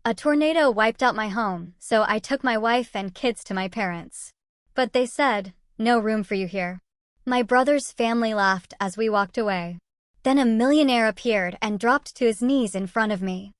A tornado wiped out my home, so I took my wife and kids to my parents. But they said, "No room for you here." My brother's family laughed as we walked away. Then a millionaire appeared and dropped to his knees in front of me.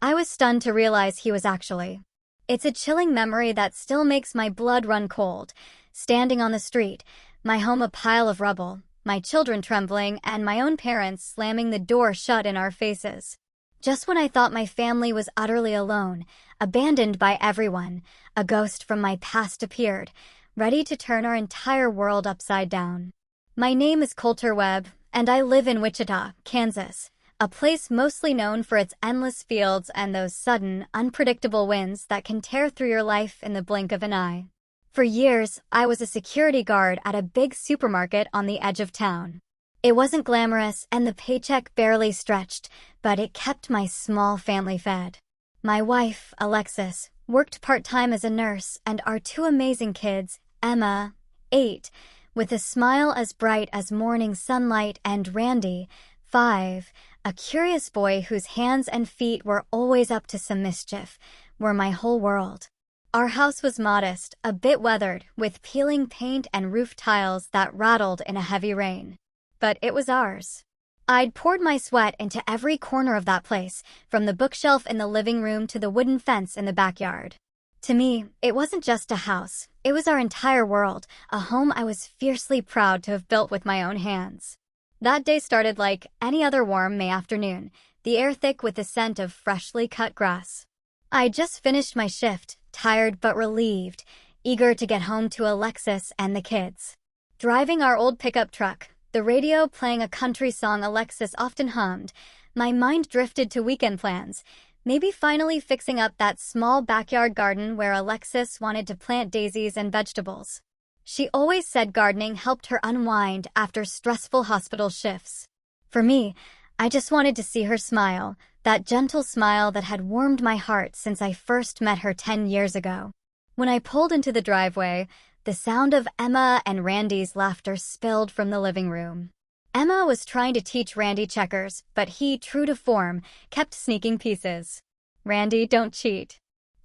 I was stunned to realize he was actually. It's a chilling memory that still makes my blood run cold. Standing on the street, my home a pile of rubble, my children trembling, and my own parents slamming the door shut in our faces. Just when I thought my family was utterly alone, abandoned by everyone, a ghost from my past appeared, ready to turn our entire world upside down. My name is Coulter Webb, and I live in Wichita, Kansas, a place mostly known for its endless fields and those sudden, unpredictable winds that can tear through your life in the blink of an eye. For years, I was a security guard at a big supermarket on the edge of town. It wasn't glamorous and the paycheck barely stretched, but it kept my small family fed. My wife, Alexis, worked part-time as a nurse, and our two amazing kids, Emma, 8, with a smile as bright as morning sunlight, and Randy, 5, a curious boy whose hands and feet were always up to some mischief, were my whole world. Our house was modest, a bit weathered, with peeling paint and roof tiles that rattled in a heavy rain. But it was ours. I'd poured my sweat into every corner of that place, from the bookshelf in the living room to the wooden fence in the backyard. To me, it wasn't just a house. It was our entire world, a home I was fiercely proud to have built with my own hands. That day started like any other warm May afternoon, the air thick with the scent of freshly cut grass. I'd just finished my shift, tired but relieved, eager to get home to Alexis and the kids. Driving our old pickup truck, the radio playing a country song Alexis often hummed, my mind drifted to weekend plans, maybe finally fixing up that small backyard garden where Alexis wanted to plant daisies and vegetables. She always said gardening helped her unwind after stressful hospital shifts. For me, I just wanted to see her smile, that gentle smile that had warmed my heart since I first met her 10 years ago. When I pulled into the driveway, the sound of Emma and Randy's laughter spilled from the living room. Emma was trying to teach Randy checkers, but he, true to form, kept sneaking pieces. "Randy, don't cheat."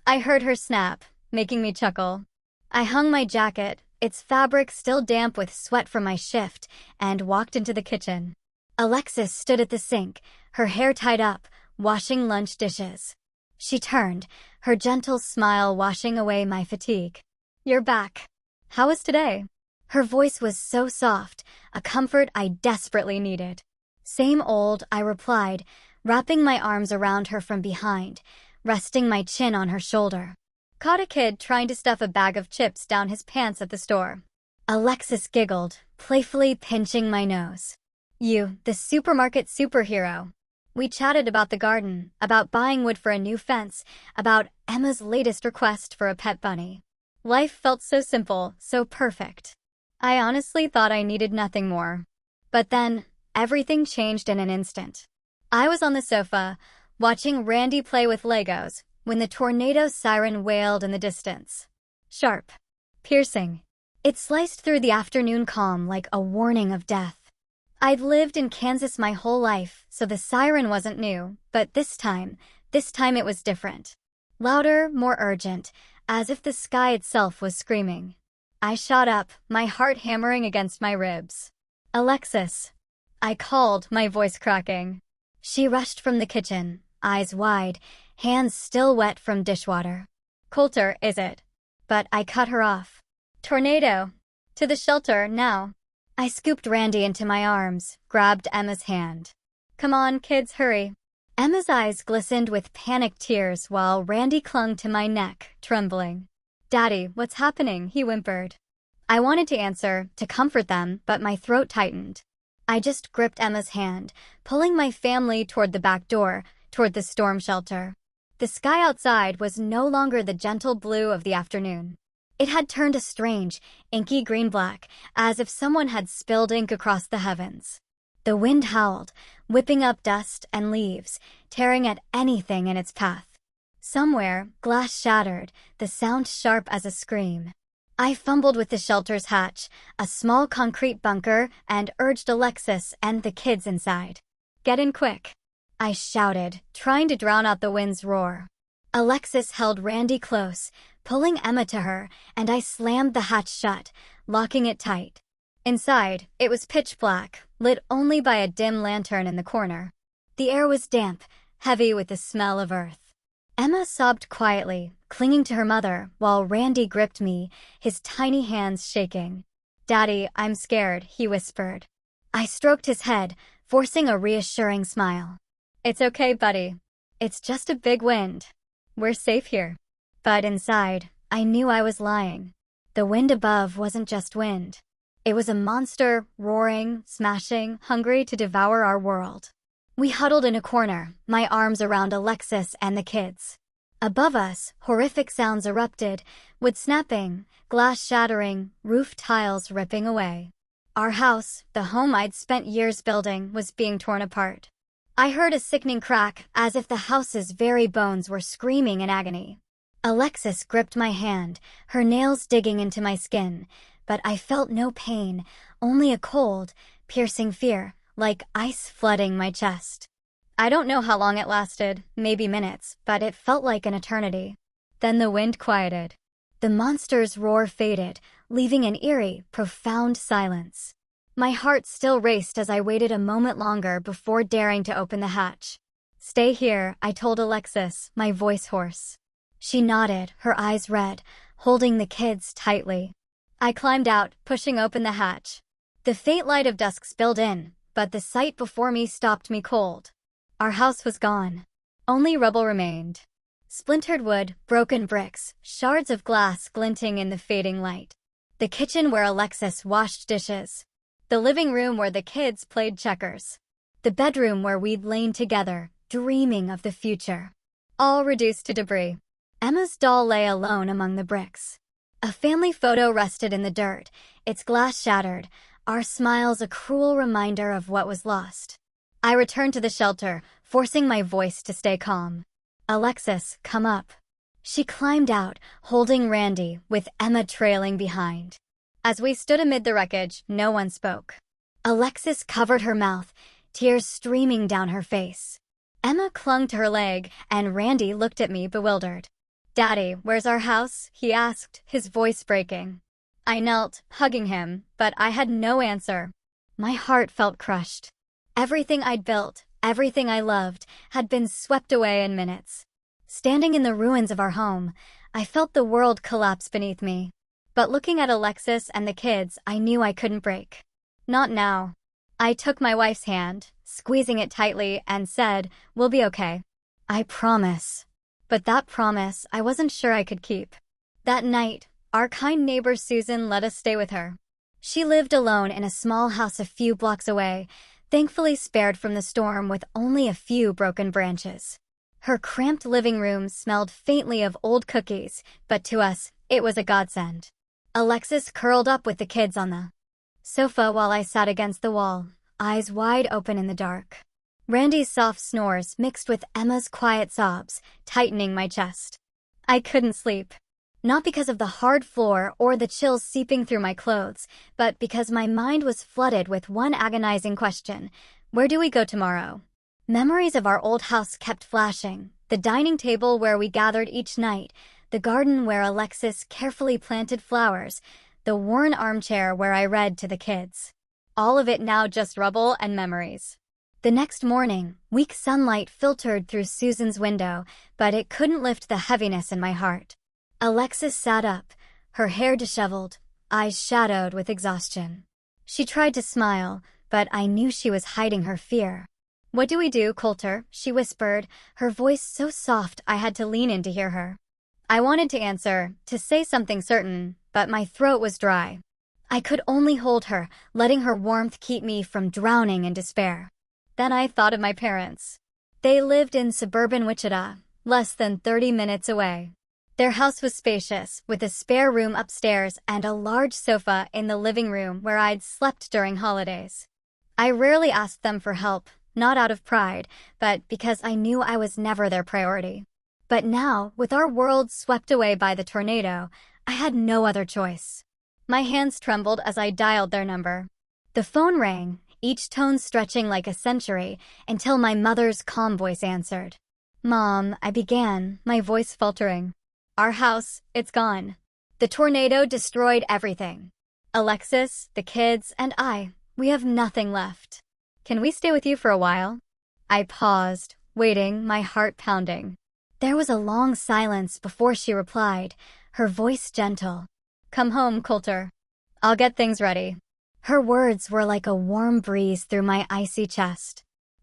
I heard her snap, making me chuckle. I hung my jacket, its fabric still damp with sweat from my shift, and walked into the kitchen. Alexis stood at the sink, her hair tied up, washing lunch dishes. She turned, her gentle smile washing away my fatigue. "You're back. How was today?" Her voice was so soft, a comfort I desperately needed. "Same old," I replied, wrapping my arms around her from behind, resting my chin on her shoulder. "Caught a kid trying to stuff a bag of chips down his pants at the store." Alexis giggled, playfully pinching my nose. "You, the supermarket superhero." We chatted about the garden, about buying wood for a new fence, about Emma's latest request for a pet bunny. Life felt so simple, so perfect. I honestly thought I needed nothing more. But then, everything changed in an instant. I was on the sofa, watching Randy play with Legos, when the tornado siren wailed in the distance. Sharp. Piercing. It sliced through the afternoon calm like a warning of death. I'd lived in Kansas my whole life, so the siren wasn't new, but this time it was different. Louder, more urgent, as if the sky itself was screaming. I shot up, my heart hammering against my ribs. "Alexis," I called, my voice cracking. She rushed from the kitchen, eyes wide, hands still wet from dishwater. "Coulter, is it?" But I cut her off. "Tornado. To the shelter, now." I scooped Randy into my arms, grabbed Emma's hand. "Come on, kids, hurry." Emma's eyes glistened with panicked tears while Randy clung to my neck, trembling. "Daddy, what's happening?" he whimpered. I wanted to answer, to comfort them, but my throat tightened. I just gripped Emma's hand, pulling my family toward the back door, toward the storm shelter. The sky outside was no longer the gentle blue of the afternoon. It had turned a strange, inky green-black, as if someone had spilled ink across the heavens. The wind howled, whipping up dust and leaves, tearing at anything in its path. Somewhere, glass shattered, the sound sharp as a scream. I fumbled with the shelter's hatch, a small concrete bunker, and urged Alexis and the kids inside. "Get in quick," I shouted, trying to drown out the wind's roar. Alexis held Randy close, pulling Emma to her, and I slammed the hatch shut, locking it tight. Inside, it was pitch black, lit only by a dim lantern in the corner. The air was damp, heavy with the smell of earth. Emma sobbed quietly, clinging to her mother, while Randy gripped me, his tiny hands shaking. "Daddy, I'm scared," he whispered. I stroked his head, forcing a reassuring smile. "It's okay, buddy. It's just a big wind. We're safe here." But inside, I knew I was lying. The wind above wasn't just wind. It was a monster, roaring, smashing, hungry to devour our world. We huddled in a corner, my arms around Alexis and the kids. Above us, horrific sounds erupted, wood snapping, glass shattering, roof tiles ripping away. Our house, the home I'd spent years building, was being torn apart. I heard a sickening crack, as if the house's very bones were screaming in agony. Alexis gripped my hand, her nails digging into my skin, but I felt no pain, only a cold, piercing fear, like ice flooding my chest. I don't know how long it lasted, maybe minutes, but it felt like an eternity. Then the wind quieted. The monster's roar faded, leaving an eerie, profound silence. My heart still raced as I waited a moment longer before daring to open the hatch. "Stay here," I told Alexis, my voice hoarse. She nodded, her eyes red, holding the kids tightly. I climbed out, pushing open the hatch. The faint light of dusk spilled in, but the sight before me stopped me cold. Our house was gone. Only rubble remained. Splintered wood, broken bricks, shards of glass glinting in the fading light. The kitchen where Alexis washed dishes. The living room where the kids played checkers. The bedroom where we'd lain together, dreaming of the future. All reduced to debris. Emma's doll lay alone among the bricks. A family photo rested in the dirt, its glass shattered, our smiles a cruel reminder of what was lost. I returned to the shelter, forcing my voice to stay calm. "Alexis, come up." She climbed out, holding Randy, with Emma trailing behind. As we stood amid the wreckage, no one spoke. Alexis covered her mouth, tears streaming down her face. Emma clung to her leg, and Randy looked at me bewildered. "Daddy, where's our house?" he asked, his voice breaking. I knelt, hugging him, but I had no answer. My heart felt crushed. Everything I'd built, everything I loved, had been swept away in minutes. Standing in the ruins of our home, I felt the world collapse beneath me. But looking at Alexis and the kids, I knew I couldn't break. Not now. I took my wife's hand, squeezing it tightly, and said, "We'll be okay. I promise." But that promise, I wasn't sure I could keep. That night, our kind neighbor Susan let us stay with her. She lived alone in a small house a few blocks away, thankfully spared from the storm with only a few broken branches. Her cramped living room smelled faintly of old cookies, but to us, it was a godsend. Alexis curled up with the kids on the sofa while I sat against the wall, eyes wide open in the dark. Randy's soft snores mixed with Emma's quiet sobs, tightening my chest. I couldn't sleep. Not because of the hard floor or the chills seeping through my clothes, but because my mind was flooded with one agonizing question: where do we go tomorrow? Memories of our old house kept flashing, the dining table where we gathered each night, the garden where Alexis carefully planted flowers, the worn armchair where I read to the kids. All of it now just rubble and memories. The next morning, weak sunlight filtered through Susan's window, but it couldn't lift the heaviness in my heart. Alexis sat up, her hair disheveled, eyes shadowed with exhaustion. She tried to smile, but I knew she was hiding her fear. "What do we do, Coulter?" she whispered, her voice so soft I had to lean in to hear her. I wanted to answer, to say something certain, but my throat was dry. I could only hold her, letting her warmth keep me from drowning in despair. Then I thought of my parents. They lived in suburban Wichita, less than 30 minutes away. Their house was spacious, with a spare room upstairs and a large sofa in the living room where I'd slept during holidays. I rarely asked them for help, not out of pride, but because I knew I was never their priority. But now, with our world swept away by the tornado, I had no other choice. My hands trembled as I dialed their number. The phone rang, each tone stretching like a century, until my mother's calm voice answered. Mom, I began, my voice faltering. Our house, it's gone. The tornado destroyed everything. Alexis, the kids, and we have nothing left. Can we stay with you for a while? I paused, waiting, my heart pounding. There was a long silence before she replied, her voice gentle. Come home, Coulter. I'll get things ready. Her words were like a warm breeze through my icy chest.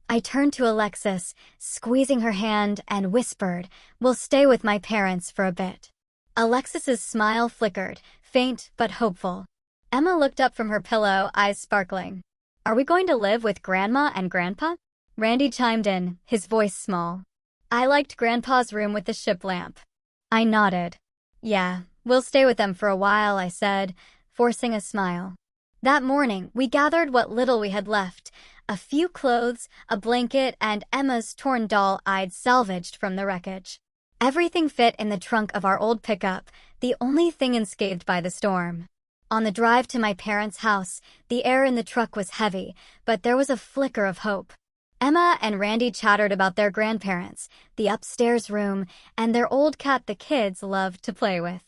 I turned to Alexis, squeezing her hand, and whispered, We'll stay with my parents for a bit. Alexis's smile flickered, faint but hopeful. Emma looked up from her pillow, eyes sparkling. Are we going to live with Grandma and Grandpa? Randy chimed in, his voice small. I liked Grandpa's room with the ship lamp. I nodded. Yeah, we'll stay with them for a while, I said, forcing a smile. That morning, we gathered what little we had left, a few clothes, a blanket, and Emma's torn doll I'd salvaged from the wreckage. Everything fit in the trunk of our old pickup, the only thing unscathed by the storm. On the drive to my parents' house, the air in the truck was heavy, but there was a flicker of hope. Emma and Randy chattered about their grandparents, the upstairs room, and their old cat the kids loved to play with.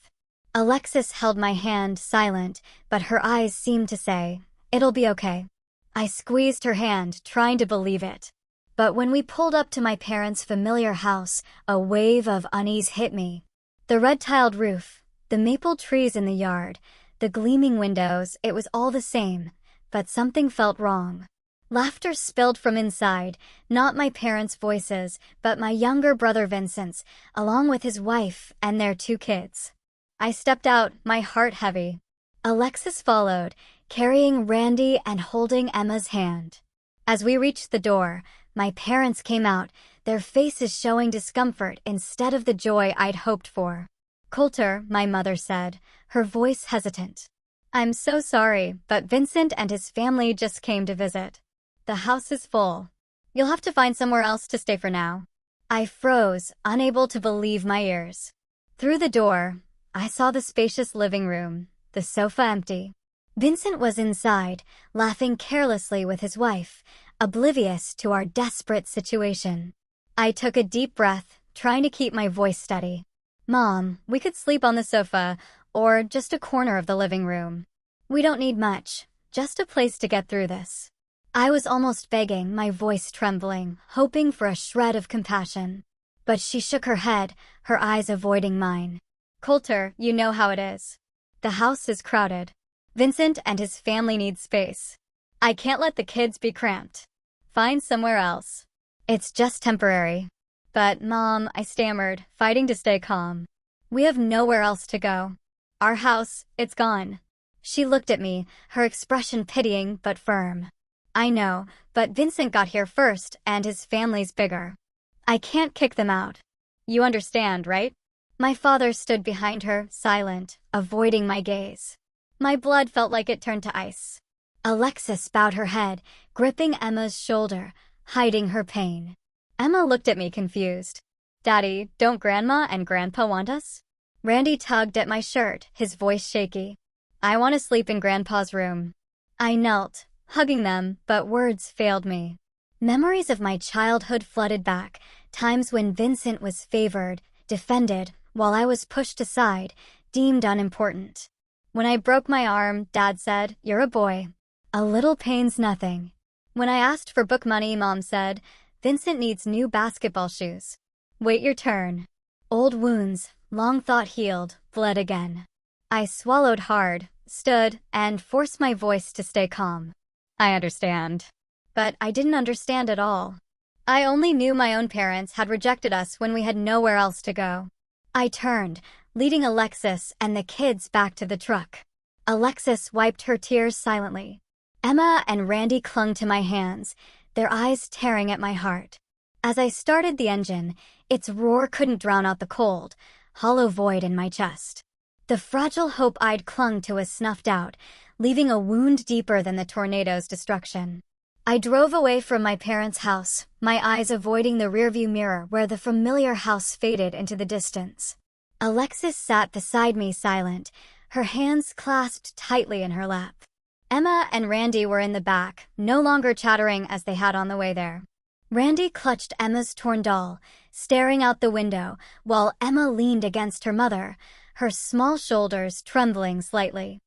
Alexis held my hand, silent, but her eyes seemed to say, It'll be okay. I squeezed her hand, trying to believe it. But when we pulled up to my parents' familiar house, a wave of unease hit me. The red-tiled roof, the maple trees in the yard, the gleaming windows, it was all the same, but something felt wrong. Laughter spilled from inside, not my parents' voices, but my younger brother Vincent's, along with his wife and their 2 kids. I stepped out, my heart heavy. Alexis followed, carrying Randy and holding Emma's hand. As we reached the door, my parents came out, their faces showing discomfort instead of the joy I'd hoped for. Coulter, my mother said, her voice hesitant. I'm so sorry, but Vincent and his family just came to visit. The house is full. You'll have to find somewhere else to stay for now. I froze, unable to believe my ears. Through the door, I saw the spacious living room, the sofa empty. Vincent was inside, laughing carelessly with his wife, oblivious to our desperate situation. I took a deep breath, trying to keep my voice steady. Mom, we could sleep on the sofa, or just a corner of the living room. We don't need much, just a place to get through this. I was almost begging, my voice trembling, hoping for a shred of compassion. But she shook her head, her eyes avoiding mine. Coulter, you know how it is. The house is crowded. Vincent and his family need space. I can't let the kids be cramped. Find somewhere else. It's just temporary. But, Mom, I stammered, fighting to stay calm. We have nowhere else to go. Our house, it's gone. She looked at me, her expression pitying but firm. I know, but Vincent got here first, and his family's bigger. I can't kick them out. You understand, right? My father stood behind her, silent, avoiding my gaze. My blood felt like it turned to ice. Alexis bowed her head, gripping Emma's shoulder, hiding her pain. Emma looked at me confused. Daddy, don't Grandma and Grandpa want us? Randy tugged at my shirt, his voice shaky. I want to sleep in Grandpa's room. I knelt, hugging them, but words failed me. Memories of my childhood flooded back, times when Vincent was favored, defended, while I was pushed aside, deemed unimportant. When I broke my arm, Dad said, You're a boy. A little pain's nothing. When I asked for book money, Mom said, Vincent needs new basketball shoes. Wait your turn. Old wounds, long thought healed, bled again. I swallowed hard, stood, and forced my voice to stay calm. I understand. But I didn't understand at all. I only knew my own parents had rejected us when we had nowhere else to go. I turned, leading Alexis and the kids back to the truck. Alexis wiped her tears silently. Emma and Randy clung to my hands, their eyes tearing at my heart. As I started the engine, its roar couldn't drown out the cold, hollow void in my chest. The fragile hope I'd clung to was snuffed out, leaving a wound deeper than the tornado's destruction. I drove away from my parents' house, my eyes avoiding the rearview mirror where the familiar house faded into the distance. Alexis sat beside me silent, her hands clasped tightly in her lap. Emma and Randy were in the back, no longer chattering as they had on the way there. Randy clutched Emma's torn doll, staring out the window, while Emma leaned against her mother, her small shoulders trembling slightly.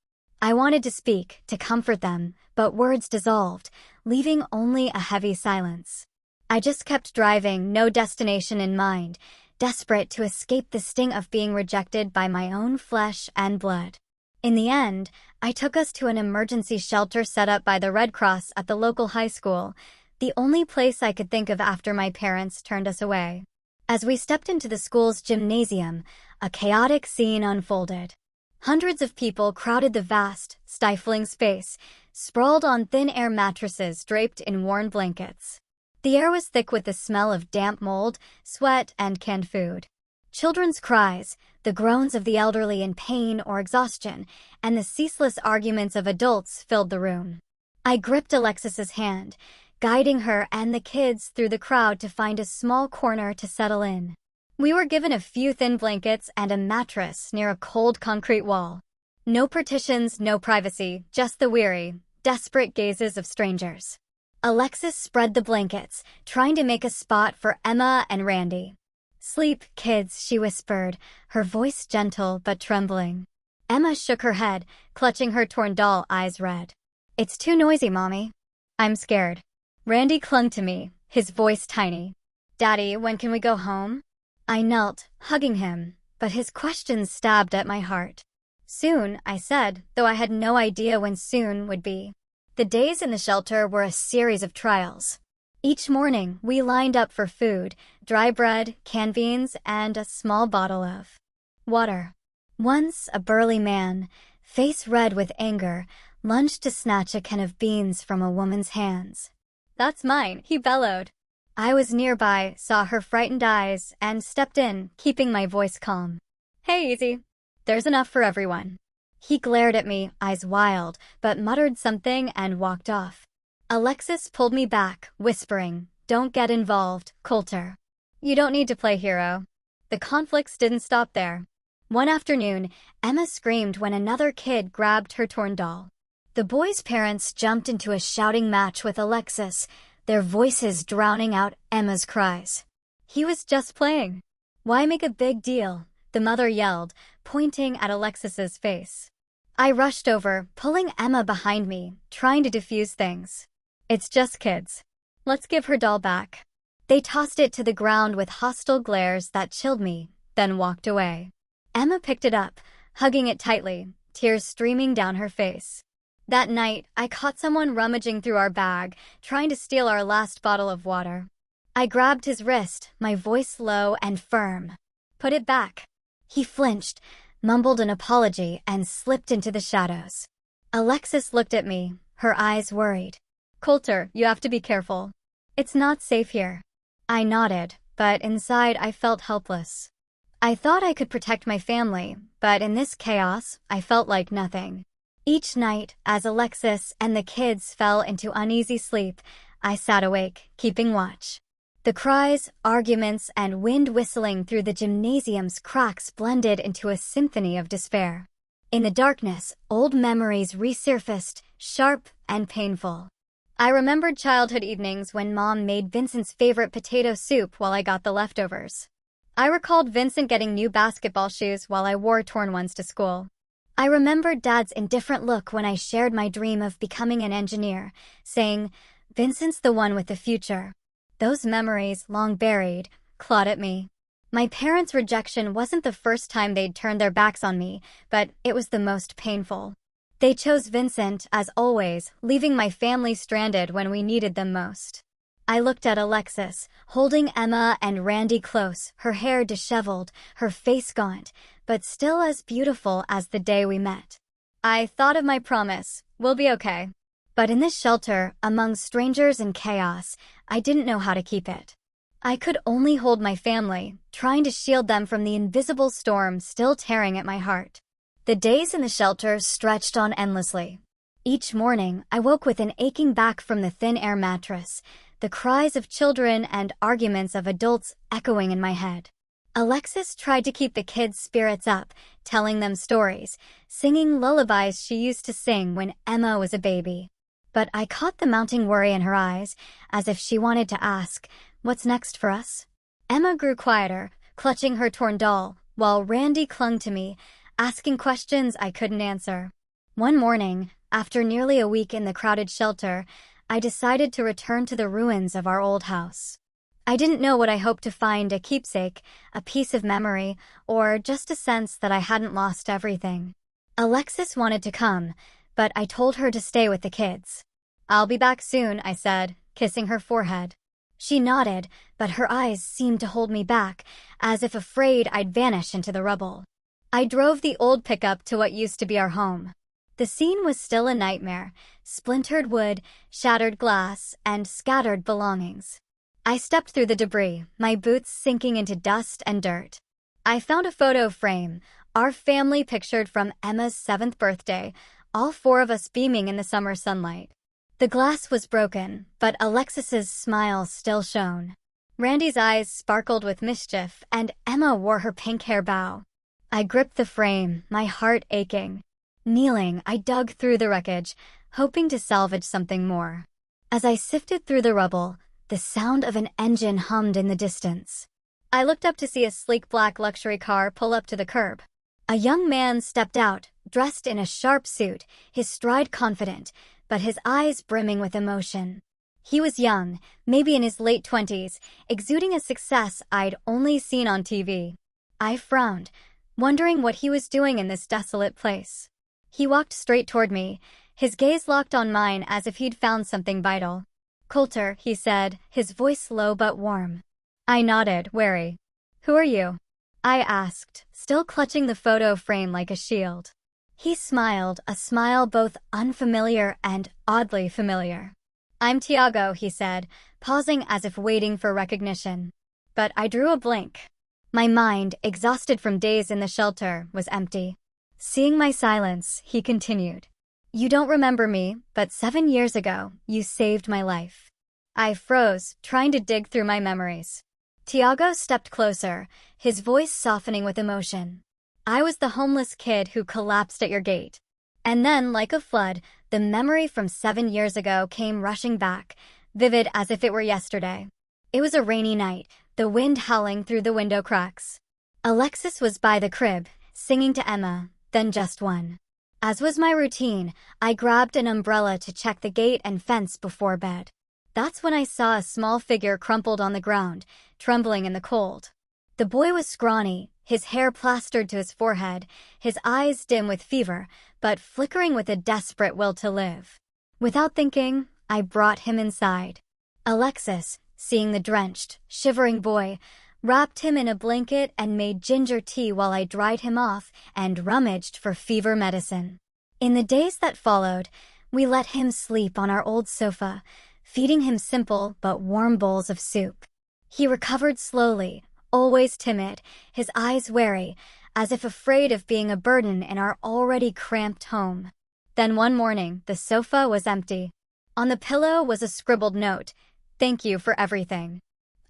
I wanted to speak, to comfort them, but words dissolved, leaving only a heavy silence. I just kept driving, no destination in mind, desperate to escape the sting of being rejected by my own flesh and blood. In the end, I took us to an emergency shelter set up by the Red Cross at the local high school, the only place I could think of after my parents turned us away. As we stepped into the school's gymnasium, a chaotic scene unfolded. Hundreds of people crowded the vast, stifling space, sprawled on thin air mattresses draped in worn blankets. The air was thick with the smell of damp mold, sweat, and canned food. Children's cries, the groans of the elderly in pain or exhaustion, and the ceaseless arguments of adults filled the room. I gripped Alexis's hand, guiding her and the kids through the crowd to find a small corner to settle in. We were given a few thin blankets and a mattress near a cold concrete wall. No partitions, no privacy, just the weary, desperate gazes of strangers. Alexis spread the blankets, trying to make a spot for Emma and Randy. "Sleep, kids," she whispered, her voice gentle but trembling. Emma shook her head, clutching her torn doll, eyes red. "It's too noisy, Mommy. I'm scared." Randy clung to me, his voice tiny. "Daddy, when can we go home?" I knelt, hugging him, but his questions stabbed at my heart. "Soon," I said, though I had no idea when soon would be. The days in the shelter were a series of trials. Each morning, we lined up for food, dry bread, canned beans, and a small bottle of water. Once, a burly man, face red with anger, lunged to snatch a can of beans from a woman's hands. "That's mine," he bellowed. I was nearby, saw her frightened eyes, and stepped in, keeping my voice calm. "Hey, easy. There's enough for everyone." He glared at me, eyes wild, but muttered something and walked off. Alexis pulled me back, whispering, "Don't get involved, Coulter. You don't need to play hero." The conflicts didn't stop there. One afternoon, Emma screamed when another kid grabbed her torn doll. The boy's parents jumped into a shouting match with Alexis, their voices drowning out Emma's cries. "He was just playing. Why make a big deal?" the mother yelled, pointing at Alexis's face. I rushed over, pulling Emma behind me, trying to defuse things. "It's just kids. Let's give her doll back." They tossed it to the ground with hostile glares that chilled me, then walked away. Emma picked it up, hugging it tightly, tears streaming down her face. That night, I caught someone rummaging through our bag, trying to steal our last bottle of water. I grabbed his wrist, my voice low and firm. "Put it back." He flinched, mumbled an apology, and slipped into the shadows. Alexis looked at me, her eyes worried. "Coulter, you have to be careful. It's not safe here." I nodded, but inside I felt helpless. I thought I could protect my family, but in this chaos, I felt like nothing. Each night, as Alexis and the kids fell into uneasy sleep, I sat awake, keeping watch. The cries, arguments, and wind whistling through the gymnasium's cracks blended into a symphony of despair. In the darkness, old memories resurfaced, sharp and painful. I remembered childhood evenings when Mom made Vincent's favorite potato soup while I got the leftovers. I recalled Vincent getting new basketball shoes while I wore torn ones to school. I remembered Dad's indifferent look when I shared my dream of becoming an engineer, saying, "Vincent's the one with the future." Those memories, long buried, clawed at me. My parents' rejection wasn't the first time they'd turned their backs on me, but it was the most painful. They chose Vincent, as always, leaving my family stranded when we needed them most. I looked at Alexis, holding Emma and Randy close, her hair disheveled, her face gaunt, but still as beautiful as the day we met. I thought of my promise, "We'll be okay." But in this shelter, among strangers and chaos, I didn't know how to keep it. I could only hold my family, trying to shield them from the invisible storm still tearing at my heart. The days in the shelter stretched on endlessly. Each morning, I woke with an aching back from the thin air mattress, the cries of children and arguments of adults echoing in my head. Alexis tried to keep the kids' spirits up, telling them stories, singing lullabies she used to sing when Emma was a baby. but I caught the mounting worry in her eyes, as if she wanted to ask, "What's next for us?" Emma grew quieter, clutching her torn doll, while Randy clung to me, asking questions I couldn't answer. One morning, after nearly a week in the crowded shelter, I decided to return to the ruins of our old house. I didn't know what I hoped to find: a keepsake, a piece of memory, or just a sense that I hadn't lost everything. Alexis wanted to come, but I told her to stay with the kids. "I'll be back soon," I said, kissing her forehead. She nodded, but her eyes seemed to hold me back, as if afraid I'd vanish into the rubble. I drove the old pickup to what used to be our home. The scene was still a nightmare: splintered wood, shattered glass, and scattered belongings. I stepped through the debris, my boots sinking into dust and dirt. I found a photo frame, our family pictured from Emma's 7th birthday, all 4 of us beaming in the summer sunlight. The glass was broken, but Alexis's smile still shone. Randy's eyes sparkled with mischief, and Emma wore her pink hair bow. I gripped the frame, my heart aching. Kneeling, I dug through the wreckage, hoping to salvage something more. As I sifted through the rubble, the sound of an engine hummed in the distance. I looked up to see a sleek black luxury car pull up to the curb. A young man stepped out, dressed in a sharp suit, his stride confident, but his eyes brimming with emotion. He was young, maybe in his late 20s, exuding a success I'd only seen on TV. I frowned, wondering what he was doing in this desolate place. He walked straight toward me, his gaze locked on mine as if he'd found something vital. "Coulter," he said, his voice low but warm. I nodded, wary. "Who are you?" I asked, still clutching the photo frame like a shield. He smiled, a smile both unfamiliar and oddly familiar. "I'm Tiago," he said, pausing as if waiting for recognition. But I drew a blank. My mind, exhausted from days in the shelter, was empty. Seeing my silence, he continued. "You don't remember me, but 7 years ago, you saved my life." I froze, trying to dig through my memories. Tiago stepped closer, his voice softening with emotion. "I was the homeless kid who collapsed at your gate." And then, like a flood, the memory from 7 years ago came rushing back, vivid as if it were yesterday. It was a rainy night, the wind howling through the window cracks. Alexis was by the crib, singing to Emma, then just one. As was my routine, I grabbed an umbrella to check the gate and fence before bed. That's when I saw a small figure crumpled on the ground, trembling in the cold. The boy was scrawny, his hair plastered to his forehead, his eyes dim with fever, but flickering with a desperate will to live. Without thinking, I brought him inside. Alexis, seeing the drenched, shivering boy, wrapped him in a blanket and made ginger tea while I dried him off and rummaged for fever medicine. In the days that followed, we let him sleep on our old sofa, feeding him simple but warm bowls of soup. He recovered slowly, always timid, his eyes wary, as if afraid of being a burden in our already cramped home. Then one morning, the sofa was empty. On the pillow was a scribbled note: "Thank you for everything.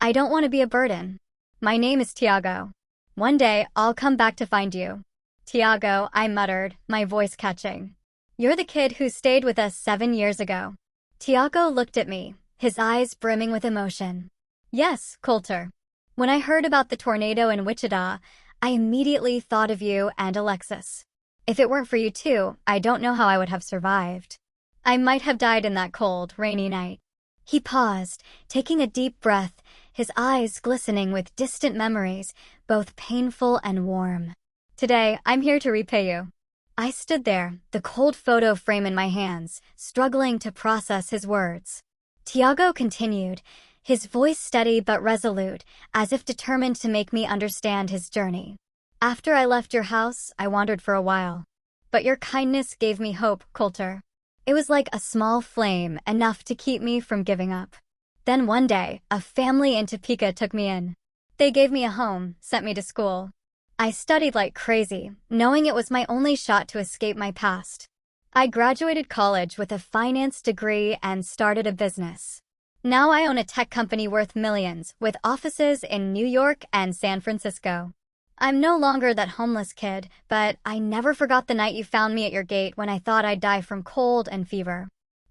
I don't want to be a burden. My name is Tiago. One day, I'll come back to find you." "Tiago," I muttered, my voice catching. "You're the kid who stayed with us 7 years ago." Tiago looked at me, his eyes brimming with emotion. "Yes, Coulter. When I heard about the tornado in Wichita, I immediately thought of you and Alexis. If it weren't for you two, I don't know how I would have survived. I might have died in that cold, rainy night." He paused, taking a deep breath, his eyes glistening with distant memories, both painful and warm. "Today, I'm here to repay you." I stood there, the cold photo frame in my hands, struggling to process his words. Tiago continued, his voice steady but resolute, as if determined to make me understand his journey. "After I left your house, I wandered for a while. But your kindness gave me hope, Coulter. It was like a small flame, enough to keep me from giving up. Then one day, a family in Topeka took me in. They gave me a home, sent me to school. I studied like crazy, knowing it was my only shot to escape my past. I graduated college with a finance degree and started a business. Now I own a tech company worth millions, with offices in New York and San Francisco. I'm no longer that homeless kid, but I never forgot the night you found me at your gate when I thought I'd die from cold and fever."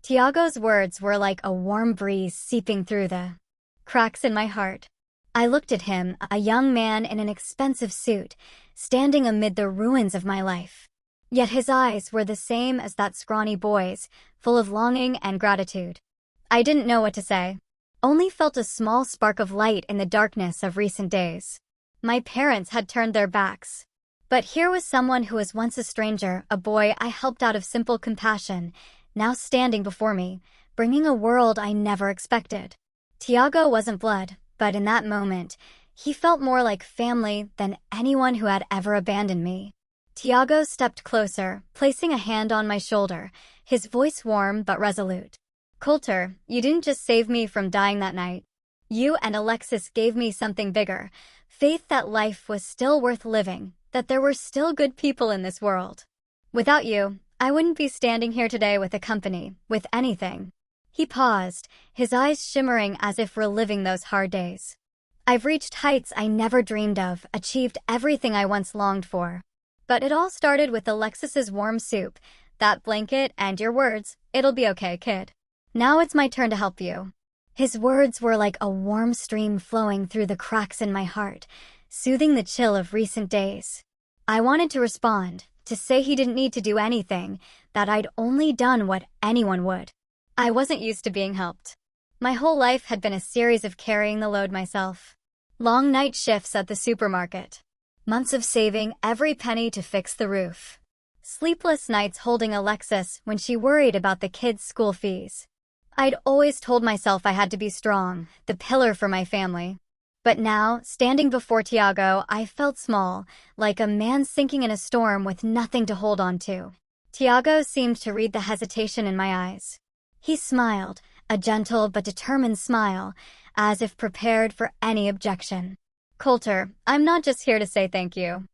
Tiago's words were like a warm breeze seeping through the cracks in my heart. I looked at him, a young man in an expensive suit, standing amid the ruins of my life. Yet his eyes were the same as that scrawny boy's, full of longing and gratitude. I didn't know what to say. Only felt a small spark of light in the darkness of recent days. My parents had turned their backs. But here was someone who was once a stranger, a boy I helped out of simple compassion, now standing before me, bringing a world I never expected. Tiago wasn't blood, but in that moment, he felt more like family than anyone who had ever abandoned me. Tiago stepped closer, placing a hand on my shoulder, his voice warm but resolute. "Coulter, you didn't just save me from dying that night. You and Alexis gave me something bigger, faith that life was still worth living, that there were still good people in this world. Without you, I wouldn't be standing here today with a company, with anything." He paused, his eyes shimmering as if reliving those hard days. "I've reached heights I never dreamed of, achieved everything I once longed for. But it all started with Alexis's warm soup, that blanket, and your words, 'It'll be okay, kid. Now it's my turn to help you.'" His words were like a warm stream flowing through the cracks in my heart, soothing the chill of recent days. I wanted to respond, to say he didn't need to do anything, that I'd only done what anyone would. I wasn't used to being helped. My whole life had been a series of carrying the load myself. Long night shifts at the supermarket. Months of saving every penny to fix the roof. Sleepless nights holding Alexis when she worried about the kids' school fees. I'd always told myself I had to be strong, the pillar for my family. But now, standing before Tiago, I felt small, like a man sinking in a storm with nothing to hold on to. Tiago seemed to read the hesitation in my eyes. He smiled, a gentle but determined smile, as if prepared for any objection. "Coulter, I'm not just here to say thank you.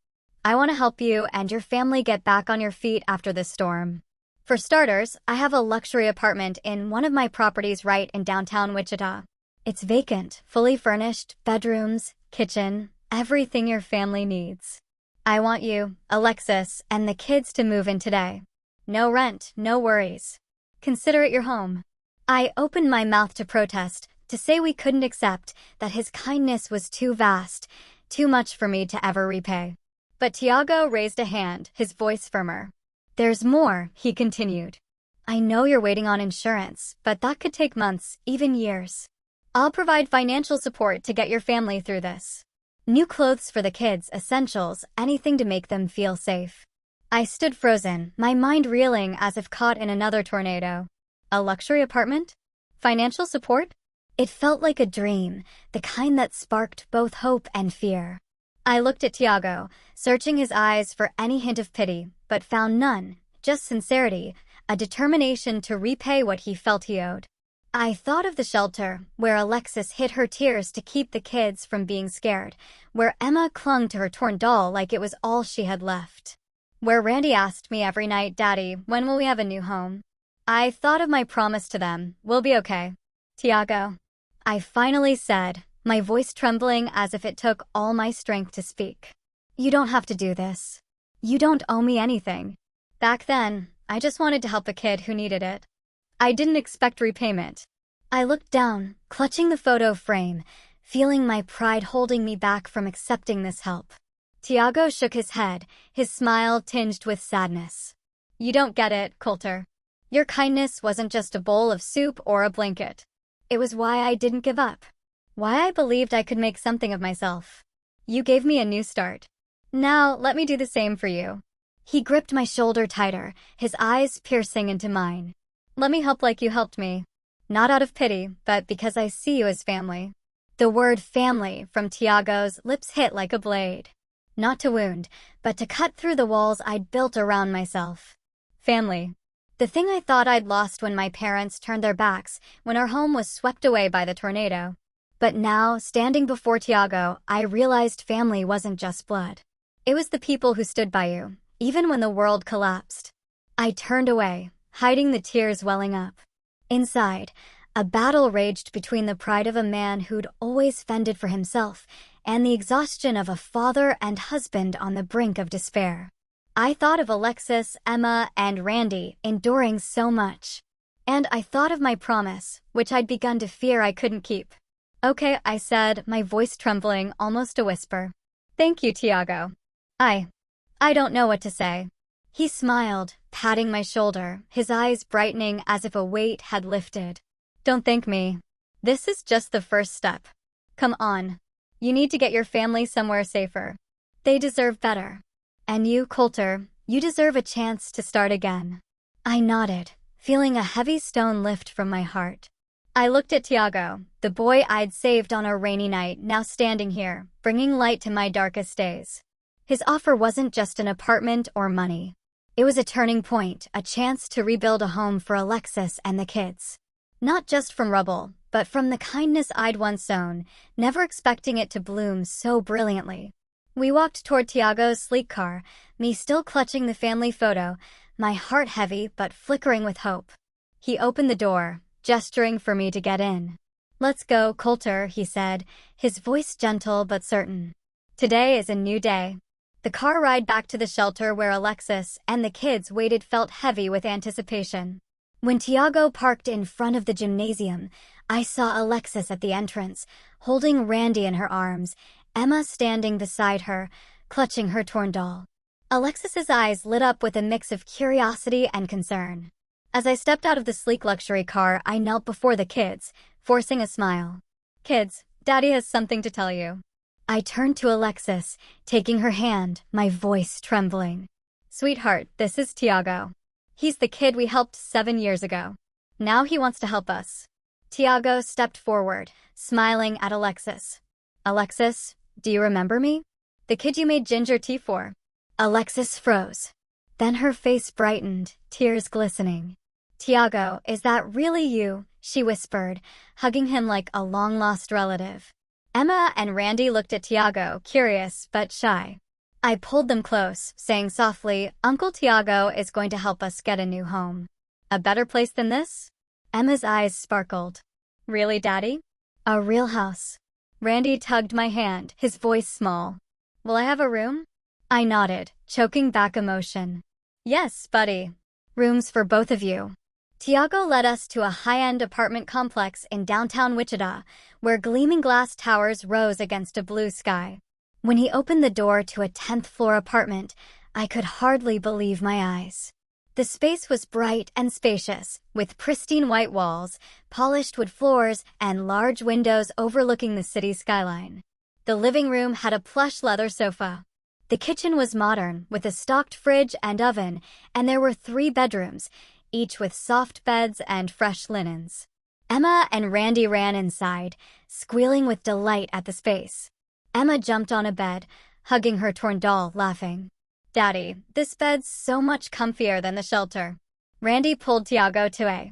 I want to help you and your family get back on your feet after this storm. For starters, I have a luxury apartment in one of my properties right in downtown Wichita. It's vacant, fully furnished, bedrooms, kitchen, everything your family needs. I want you, Alexis, and the kids to move in today. No rent, no worries. Consider it your home." I opened my mouth to protest, to say we couldn't accept, that his kindness was too vast, too much for me to ever repay. But Tiago raised a hand, his voice firmer. "There's more," he continued. "I know you're waiting on insurance, but that could take months, even years. I'll provide financial support to get your family through this. New clothes for the kids, essentials, anything to make them feel safe." I stood frozen, my mind reeling as if caught in another tornado. A luxury apartment? Financial support? It felt like a dream, the kind that sparked both hope and fear. I looked at Tiago, searching his eyes for any hint of pity, but found none, just sincerity, a determination to repay what he felt he owed. I thought of the shelter, where Alexis hid her tears to keep the kids from being scared, where Emma clung to her torn doll like it was all she had left. Where Randy asked me every night, "Daddy, when will we have a new home?" I thought of my promise to them, "We'll be okay." "Tiago," I finally said, my voice trembling as if it took all my strength to speak. "You don't have to do this. You don't owe me anything. Back then, I just wanted to help a kid who needed it. I didn't expect repayment." I looked down, clutching the photo frame, feeling my pride holding me back from accepting this help. Tiago shook his head, his smile tinged with sadness. "You don't get it, Coulter. Your kindness wasn't just a bowl of soup or a blanket. It was why I didn't give up. Why I believed I could make something of myself. You gave me a new start. Now, let me do the same for you." He gripped my shoulder tighter, his eyes piercing into mine. "Let me help like you helped me. Not out of pity, but because I see you as family." The word family from Tiago's lips hit like a blade. Not to wound, but to cut through the walls I'd built around myself. Family. The thing I thought I'd lost when my parents turned their backs, when our home was swept away by the tornado. But now, standing before Tiago, I realized family wasn't just blood. It was the people who stood by you, even when the world collapsed. I turned away, hiding the tears welling up. Inside, a battle raged between the pride of a man who'd always fended for himself and the exhaustion of a father and husband on the brink of despair. I thought of Alexis, Emma, and Randy enduring so much. And I thought of my promise, which I'd begun to fear I couldn't keep. Okay, I said, my voice trembling, almost a whisper. Thank you, Tiago. I don't know what to say. He smiled, patting my shoulder, his eyes brightening as if a weight had lifted. Don't thank me. This is just the first step. Come on. You need to get your family somewhere safer. They deserve better. And you, Coulter, you deserve a chance to start again. I nodded, feeling a heavy stone lift from my heart. I looked at Tiago, the boy I'd saved on a rainy night, now standing here, bringing light to my darkest days. His offer wasn't just an apartment or money. It was a turning point, a chance to rebuild a home for Alexis and the kids. Not just from rubble, but from the kindness I'd once sown, never expecting it to bloom so brilliantly. We walked toward Tiago's sleek car, me still clutching the family photo, my heart heavy but flickering with hope. He opened the door, gesturing for me to get in. Let's go, Coulter, he said, his voice gentle but certain. Today is a new day. The car ride back to the shelter where Alexis and the kids waited felt heavy with anticipation. When Tiago parked in front of the gymnasium, I saw Alexis at the entrance, holding Randy in her arms, Emma standing beside her, clutching her torn doll. Alexis's eyes lit up with a mix of curiosity and concern. As I stepped out of the sleek luxury car, I knelt before the kids, forcing a smile. Kids, Daddy has something to tell you. I turned to Alexis, taking her hand, my voice trembling. Sweetheart, this is Tiago. He's the kid we helped 7 years ago. Now he wants to help us. Tiago stepped forward, smiling at Alexis. Alexis, do you remember me? The kid you made ginger tea for. Alexis froze. Then her face brightened, tears glistening. Tiago, is that really you? She whispered, hugging him like a long-lost relative. Emma and Randy looked at Tiago, curious but shy. I pulled them close, saying softly, Uncle Tiago is going to help us get a new home. A better place than this? Emma's eyes sparkled. Really, Daddy? A real house. Randy tugged my hand, his voice small. Will I have a room? I nodded, choking back emotion. Yes, buddy. Rooms for both of you. Tiago led us to a high-end apartment complex in downtown Wichita, where gleaming glass towers rose against a blue sky. When he opened the door to a 10th-floor apartment, I could hardly believe my eyes. The space was bright and spacious, with pristine white walls, polished wood floors, and large windows overlooking the city skyline. The living room had a plush leather sofa. The kitchen was modern, with a stocked fridge and oven, and there were 3 bedrooms, each with soft beds and fresh linens. Emma and Randy ran inside, squealing with delight at the space. Emma jumped on a bed, hugging her torn doll, laughing. Daddy, this bed's so much comfier than the shelter. Randy pulled Tiago to a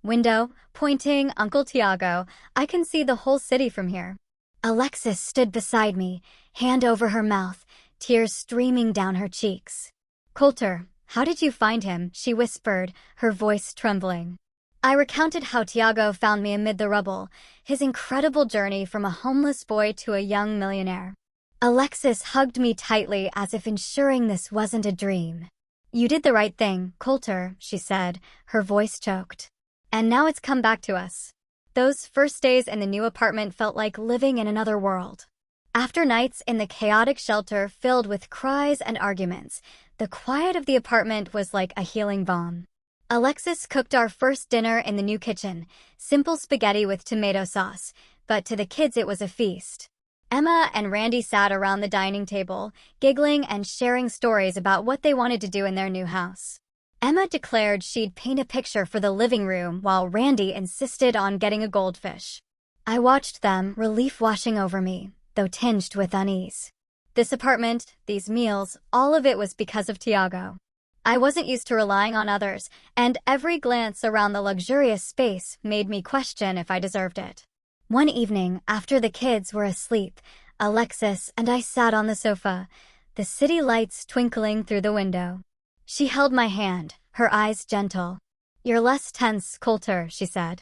window, pointing, Uncle Tiago, I can see the whole city from here. Alexis stood beside me, hand over her mouth, tears streaming down her cheeks. Coulter, how did you find him? She whispered, her voice trembling. I recounted how Tiago found me amid the rubble, his incredible journey from a homeless boy to a young millionaire. Alexis hugged me tightly as if ensuring this wasn't a dream. You did the right thing, Coulter, she said, her voice choked. And now it's come back to us. Those first days in the new apartment felt like living in another world. After nights in the chaotic shelter filled with cries and arguments, the quiet of the apartment was like a healing balm. Alexis cooked our first dinner in the new kitchen, simple spaghetti with tomato sauce, but to the kids it was a feast. Emma and Randy sat around the dining table, giggling and sharing stories about what they wanted to do in their new house. Emma declared she'd paint a picture for the living room while Randy insisted on getting a goldfish. I watched them, relief washing over me, though tinged with unease. This apartment, these meals, all of it was because of Tiago. I wasn't used to relying on others, and every glance around the luxurious space made me question if I deserved it. One evening, after the kids were asleep, Alexis and I sat on the sofa, the city lights twinkling through the window. She held my hand, her eyes gentle. You're less tense, Coulter, she said.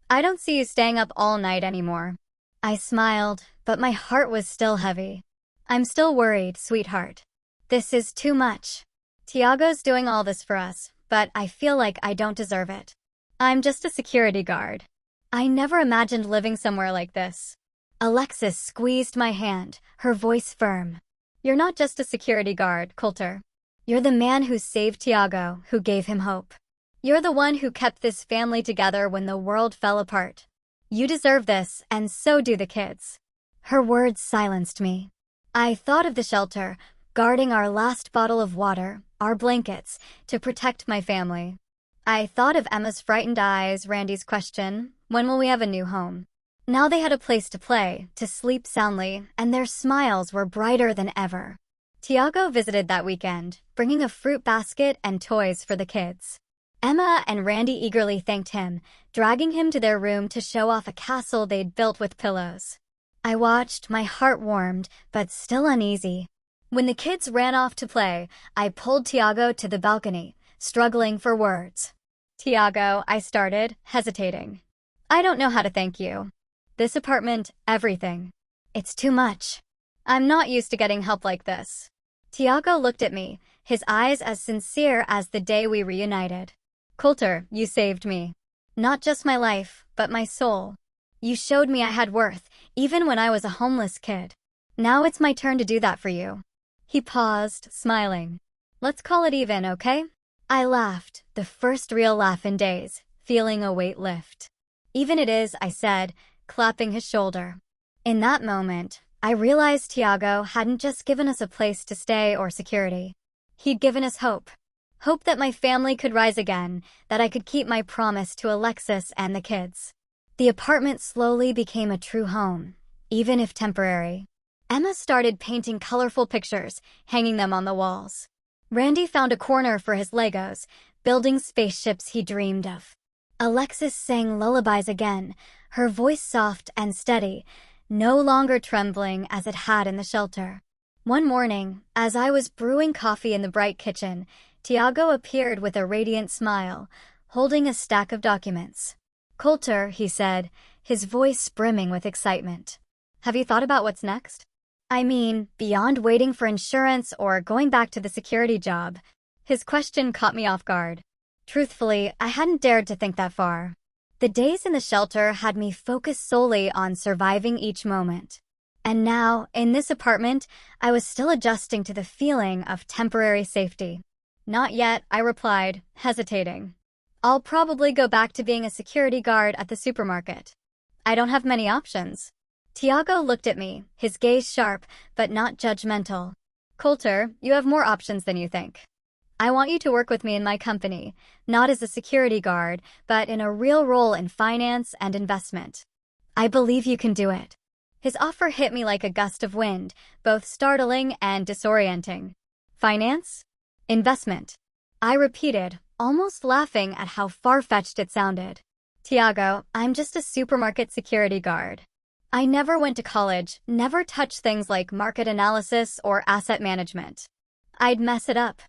I don't see you staying up all night anymore. I smiled, but my heart was still heavy. I'm still worried, sweetheart. This is too much. Tiago's doing all this for us, but I feel like I don't deserve it. I'm just a security guard. I never imagined living somewhere like this. Alexis squeezed my hand, her voice firm. You're not just a security guard, Coulter. You're the man who saved Tiago, who gave him hope. You're the one who kept this family together when the world fell apart. You deserve this, and so do the kids. Her words silenced me. I thought of the shelter, guarding our last bottle of water, our blankets, to protect my family. I thought of Emma's frightened eyes, Randy's question, when will we have a new home? Now they had a place to play, to sleep soundly, and their smiles were brighter than ever. Tiago visited that weekend, bringing a fruit basket and toys for the kids. Emma and Randy eagerly thanked him, dragging him to their room to show off a castle they'd built with pillows. I watched, my heart warmed, but still uneasy. When the kids ran off to play, I pulled Tiago to the balcony, struggling for words. Tiago, I started, hesitating. I don't know how to thank you. This apartment, everything. It's too much. I'm not used to getting help like this. Tiago looked at me, his eyes as sincere as the day we reunited. Coulter, you saved me. Not just my life, but my soul. You showed me I had worth, even when I was a homeless kid. Now it's my turn to do that for you. He paused, smiling. Let's call it even, okay? I laughed, the first real laugh in days, feeling a weight lift. Even it is, I said, clapping his shoulder. In that moment, I realized Tiago hadn't just given us a place to stay or security. He'd given us hope. Hope that my family could rise again, that I could keep my promise to Alexis and the kids. The apartment slowly became a true home, even if temporary. Emma started painting colorful pictures, hanging them on the walls. Randy found a corner for his Legos, building spaceships he dreamed of. Alexis sang lullabies again, her voice soft and steady, no longer trembling as it had in the shelter. One morning, as I was brewing coffee in the bright kitchen, Tiago appeared with a radiant smile, holding a stack of documents. Coulter, he said, his voice brimming with excitement. Have you thought about what's next? I mean, beyond waiting for insurance or going back to the security job. His question caught me off guard. Truthfully, I hadn't dared to think that far. The days in the shelter had me focused solely on surviving each moment. And now, in this apartment, I was still adjusting to the feeling of temporary safety. Not yet, I replied, hesitating. I'll probably go back to being a security guard at the supermarket. I don't have many options. Tiago looked at me, his gaze sharp, but not judgmental. Coulter, you have more options than you think. I want you to work with me in my company, not as a security guard, but in a real role in finance and investment. I believe you can do it. His offer hit me like a gust of wind, both startling and disorienting. Finance? Investment. I repeated, almost laughing at how far-fetched it sounded. Tiago, I'm just a supermarket security guard. I never went to college, never touched things like market analysis or asset management. I'd mess it up.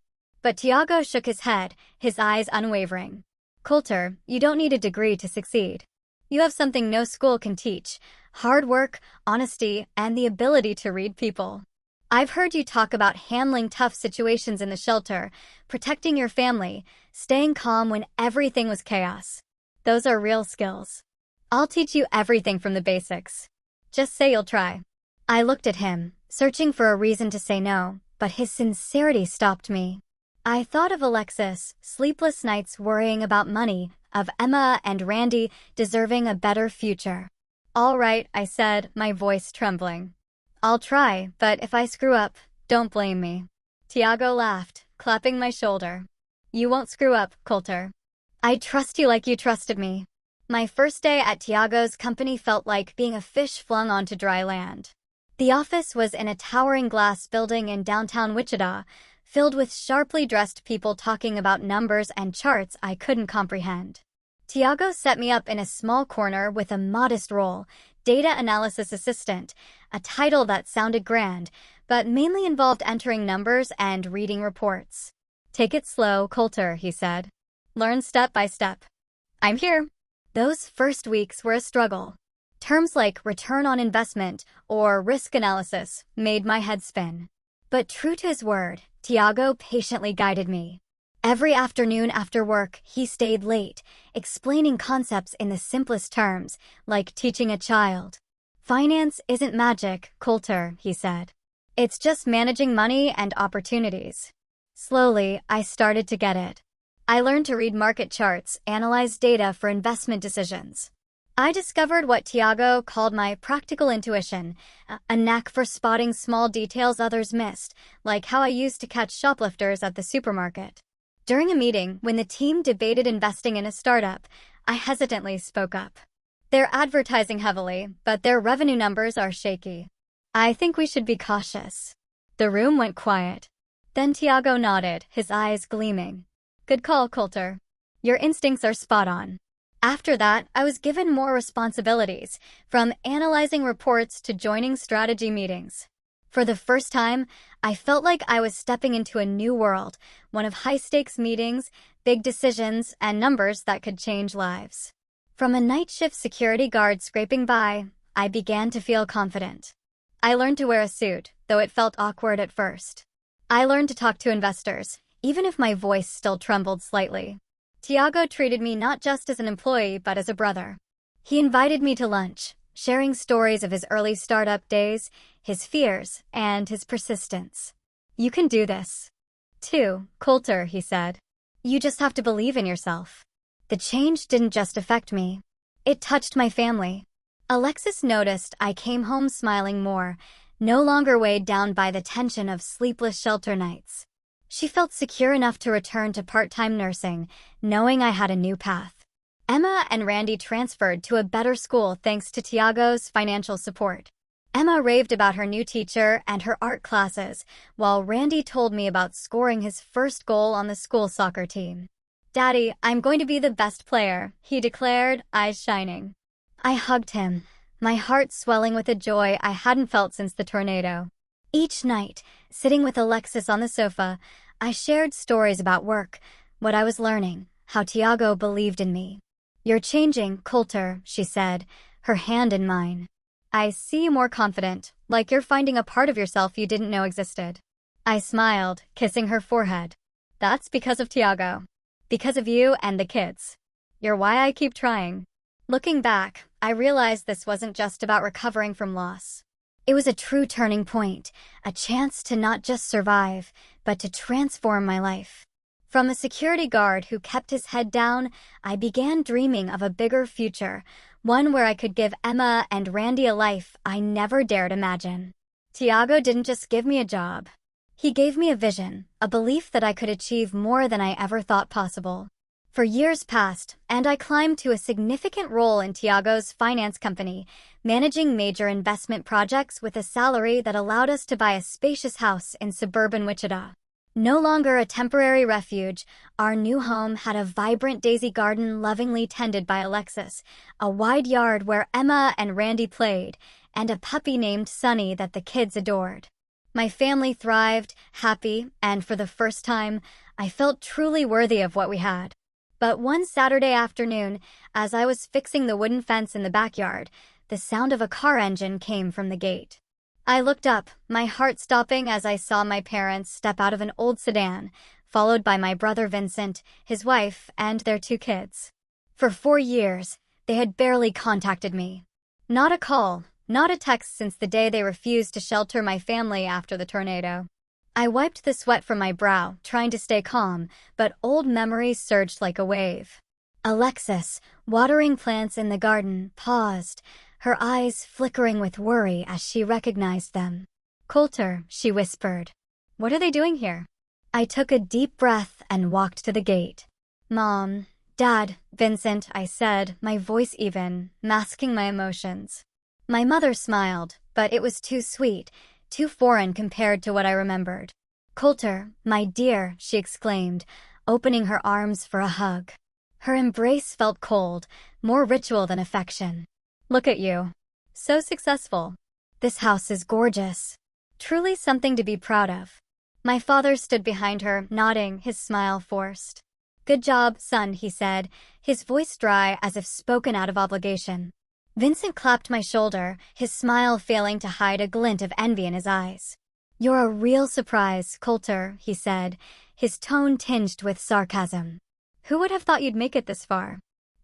But Tiago shook his head, his eyes unwavering. Coulter, you don't need a degree to succeed. You have something no school can teach: hard work, honesty, and the ability to read people. I've heard you talk about handling tough situations in the shelter, protecting your family, staying calm when everything was chaos. Those are real skills. I'll teach you everything from the basics. Just say you'll try. I looked at him, searching for a reason to say no, but his sincerity stopped me. I thought of Alexis, sleepless nights worrying about money, of Emma and Randy deserving a better future. All right, I said, my voice trembling. I'll try, but if I screw up, don't blame me. Tiago laughed, clapping my shoulder. You won't screw up, Coulter. I trust you like you trusted me. My first day at Tiago's company felt like being a fish flung onto dry land. The office was in a towering glass building in downtown Wichita, filled with sharply dressed people talking about numbers and charts I couldn't comprehend. Tiago set me up in a small corner with a modest role, data analysis assistant, a title that sounded grand, but mainly involved entering numbers and reading reports. Take it slow, Coulter, he said. Learn step by step. I'm here. Those first weeks were a struggle. Terms like return on investment or risk analysis made my head spin. But true to his word, Tiago patiently guided me. Every afternoon after work, he stayed late, explaining concepts in the simplest terms, like teaching a child. Finance isn't magic, Coulter, he said. It's just managing money and opportunities. Slowly, I started to get it. I learned to read market charts, analyze data for investment decisions. I discovered what Tiago called my practical intuition, a knack for spotting small details others missed, like how I used to catch shoplifters at the supermarket. During a meeting, when the team debated investing in a startup, I hesitantly spoke up. They're advertising heavily, but their revenue numbers are shaky. I think we should be cautious. The room went quiet. Then Tiago nodded, his eyes gleaming. Good call, Coulter. Your instincts are spot on. After that, I was given more responsibilities, from analyzing reports to joining strategy meetings. For the first time, I felt like I was stepping into a new world, one of high-stakes meetings, big decisions, and numbers that could change lives. From a night shift security guard scraping by, I began to feel confident. I learned to wear a suit, though it felt awkward at first. I learned to talk to investors, even if my voice still trembled slightly. Tiago treated me not just as an employee, but as a brother. He invited me to lunch, sharing stories of his early startup days, his fears, and his persistence. You can do this. Too, Coulter, he said. You just have to believe in yourself. The change didn't just affect me. It touched my family. Alexis noticed I came home smiling more, no longer weighed down by the tension of sleepless shelter nights. She felt secure enough to return to part-time nursing, knowing I had a new path. Emma and Randy transferred to a better school thanks to Tiago's financial support. Emma raved about her new teacher and her art classes, while Randy told me about scoring his first goal on the school soccer team. Daddy, I'm going to be the best player, he declared, eyes shining. I hugged him, my heart swelling with a joy I hadn't felt since the tornado. Each night, sitting with Alexis on the sofa, I shared stories about work, what I was learning, how Tiago believed in me. You're changing, Coulter, she said, her hand in mine. I see you more confident, like you're finding a part of yourself you didn't know existed. I smiled, kissing her forehead. That's because of Tiago. Because of you and the kids. You're why I keep trying. Looking back, I realized this wasn't just about recovering from loss. It was a true turning point, a chance to not just survive, but to transform my life. From a security guard who kept his head down, I began dreaming of a bigger future, one where I could give Emma and Randy a life I never dared imagine. Tiago didn't just give me a job. He gave me a vision, a belief that I could achieve more than I ever thought possible. For years passed, and I climbed to a significant role in Tiago's finance company, managing major investment projects with a salary that allowed us to buy a spacious house in suburban Wichita. No longer a temporary refuge, our new home had a vibrant daisy garden lovingly tended by Alexis, a wide yard where Emma and Randy played, and a puppy named Sunny that the kids adored. My family thrived, happy, and for the first time, I felt truly worthy of what we had. But one Saturday afternoon, as I was fixing the wooden fence in the backyard, the sound of a car engine came from the gate. I looked up, my heart stopping as I saw my parents step out of an old sedan, followed by my brother Vincent, his wife, and their 2 kids. For 4 years, they had barely contacted me. Not a call, not a text since the day they refused to shelter my family after the tornado. I wiped the sweat from my brow, trying to stay calm, but old memories surged like a wave. Alexis, watering plants in the garden, paused, her eyes flickering with worry as she recognized them. Coulter, she whispered. What are they doing here? I took a deep breath and walked to the gate. Mom, Dad, Vincent, I said, my voice even, masking my emotions. My mother smiled, but it was too sweet, too foreign compared to what I remembered. Coulter, my dear, she exclaimed, opening her arms for a hug. Her embrace felt cold, more ritual than affection. Look at you. So successful. This house is gorgeous. Truly something to be proud of. My father stood behind her, nodding, his smile forced. Good job, son, he said, his voice dry as if spoken out of obligation. Vincent clapped my shoulder, his smile failing to hide a glint of envy in his eyes. You're a real surprise, Coulter, he said, his tone tinged with sarcasm. Who would have thought you'd make it this far?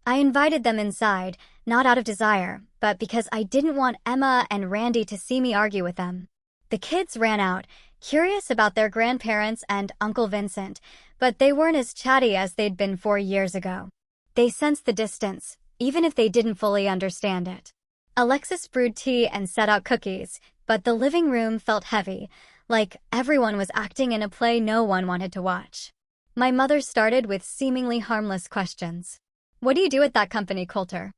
I invited them inside, not out of desire, but because I didn't want Emma and Randy to see me argue with them. The kids ran out, curious about their grandparents and Uncle Vincent, but they weren't as chatty as they'd been 4 years ago. They sensed the distance, even if they didn't fully understand it. Alexis brewed tea and set out cookies, but the living room felt heavy, like everyone was acting in a play no one wanted to watch. My mother started with seemingly harmless questions. What do you do at that company, Coulter?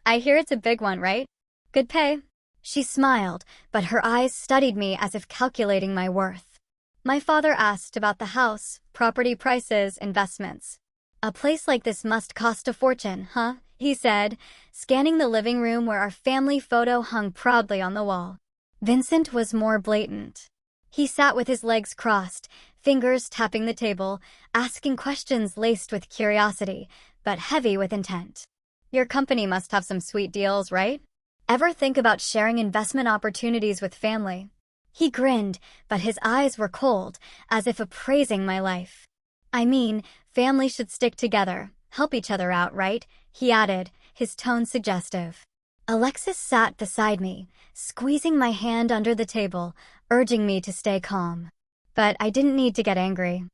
I hear it's a big one, right? Good pay? She smiled, but her eyes studied me as if calculating my worth. My father asked about the house, property prices, investments. A place like this must cost a fortune, huh? He said, scanning the living room where our family photo hung proudly on the wall. Vincent was more blatant. He sat with his legs crossed, fingers tapping the table, asking questions laced with curiosity, but heavy with intent. Your company must have some sweet deals, right? Ever think about sharing investment opportunities with family? He grinned, but his eyes were cold, as if appraising my life. I mean, family should stick together, help each other out, right? He added, his tone suggestive. Alexis sat beside me, squeezing my hand under the table, urging me to stay calm. But I didn't need to get angry.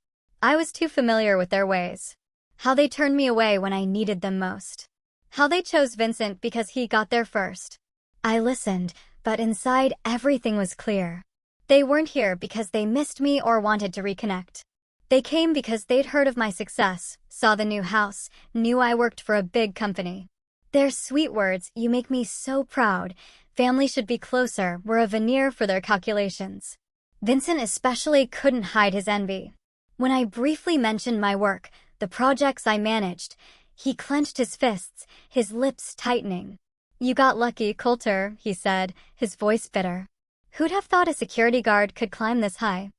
I was too familiar with their ways. How they turned me away when I needed them most. How they chose Vincent because he got there first. I listened, but inside everything was clear. They weren't here because they missed me or wanted to reconnect. They came because they'd heard of my success, saw the new house, knew I worked for a big company. Their sweet words, "You make me so proud," "family should be closer," were a veneer for their calculations. Vincent especially couldn't hide his envy. When I briefly mentioned my work, the projects I managed, he clenched his fists, his lips tightening. You got lucky, Coulter, he said, his voice bitter. Who'd have thought a security guard could climb this high?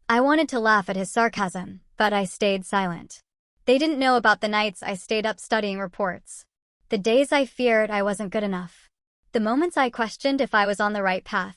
I wanted to laugh at his sarcasm, but I stayed silent. They didn't know about the nights I stayed up studying reports. The days I feared I wasn't good enough. The moments I questioned if I was on the right path.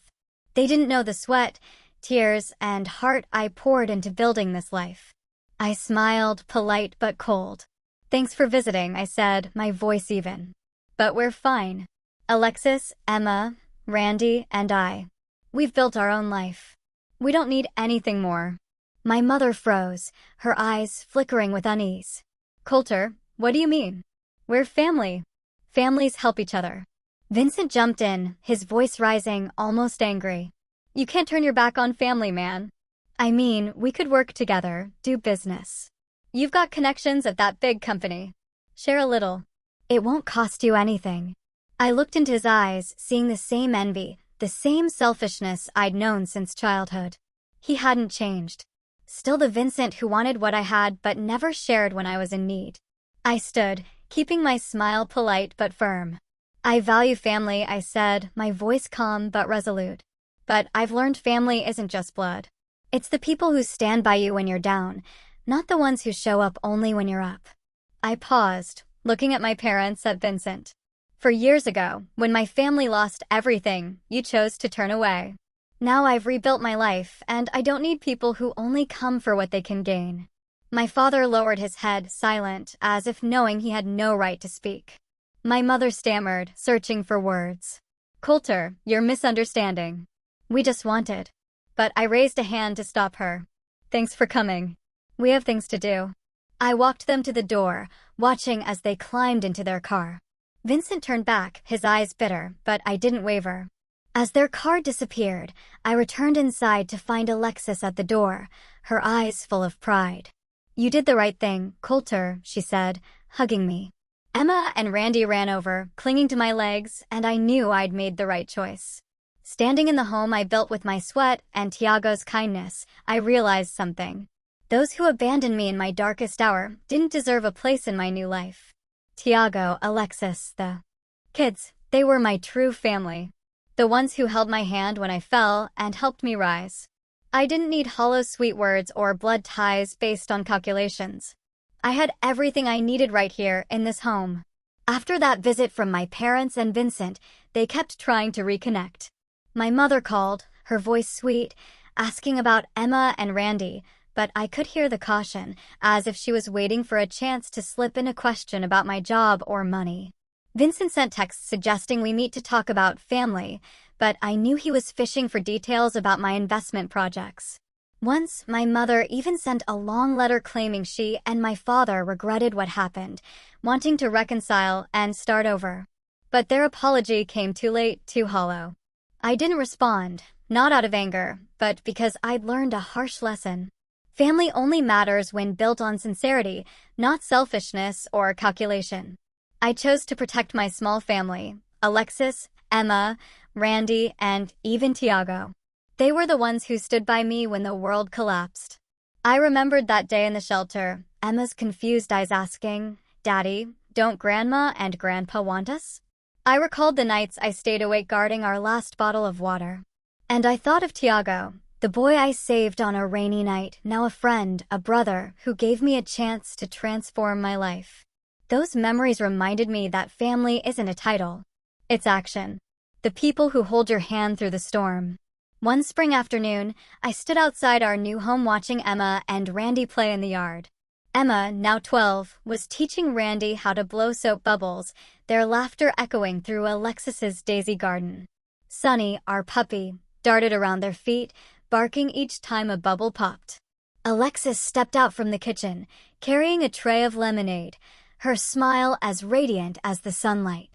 They didn't know the sweat, tears, and heart I poured into building this life. I smiled, polite but cold. Thanks for visiting, I said, my voice even. But we're fine. Alexis, Emma, Randy, and I. We've built our own life. We don't need anything more. My mother froze, her eyes flickering with unease. Coulter, what do you mean? We're family. Families help each other. Vincent jumped in, his voice rising, almost angry. You can't turn your back on family, man. I mean, we could work together, do business. You've got connections at that big company. Share a little. It won't cost you anything. I looked into his eyes, seeing the same envy, the same selfishness I'd known since childhood. He hadn't changed. Still the Vincent who wanted what I had but never shared when I was in need. I stood, keeping my smile polite but firm. I value family, I said, my voice calm but resolute. But I've learned family isn't just blood. It's the people who stand by you when you're down, not the ones who show up only when you're up. I paused, looking at my parents, at Vincent. For years ago, when my family lost everything, you chose to turn away. Now I've rebuilt my life, and I don't need people who only come for what they can gain. My father lowered his head, silent, as if knowing he had no right to speak. My mother stammered, searching for words. Coulter, you're misunderstanding. We just wanted. But I raised a hand to stop her. Thanks for coming. We have things to do. I walked them to the door, watching as they climbed into their car. Vincent turned back, his eyes bitter, but I didn't waver. As their car disappeared, I returned inside to find Alexis at the door, her eyes full of pride. You did the right thing, Coulter, she said, hugging me. Emma and Randy ran over, clinging to my legs, and I knew I'd made the right choice. Standing in the home I built with my sweat and Tiago's kindness, I realized something. Those who abandoned me in my darkest hour didn't deserve a place in my new life. Tiago, Alexis, the kids, they were my true family. The ones who held my hand when I fell and helped me rise. I didn't need hollow sweet words or blood ties based on calculations. I had everything I needed right here in this home. After that visit from my parents and Vincent, they kept trying to reconnect. My mother called, her voice sweet, asking about Emma and Randy, but I could hear the caution, as if she was waiting for a chance to slip in a question about my job or money. Vincent sent texts suggesting we meet to talk about family, but I knew he was fishing for details about my investment projects. Once, my mother even sent a long letter claiming she and my father regretted what happened, wanting to reconcile and start over. But their apology came too late, too hollow. I didn't respond, not out of anger, but because I'd learned a harsh lesson. Family only matters when built on sincerity, not selfishness or calculation. I chose to protect my small family, Alexis, Emma, Randy, and even Tiago. They were the ones who stood by me when the world collapsed. I remembered that day in the shelter, Emma's confused eyes asking, "Daddy, don't Grandma and Grandpa want us?" I recalled the nights I stayed awake guarding our last bottle of water. And I thought of Tiago, the boy I saved on a rainy night, now a friend, a brother, who gave me a chance to transform my life. Those memories reminded me that family isn't a title. It's action. The people who hold your hand through the storm. One spring afternoon, I stood outside our new home watching Emma and Randy play in the yard. Emma, now 12, was teaching Randy how to blow soap bubbles, their laughter echoing through Alexis's daisy garden. Sunny, our puppy, darted around their feet, barking each time a bubble popped. Alexis stepped out from the kitchen, carrying a tray of lemonade, her smile as radiant as the sunlight.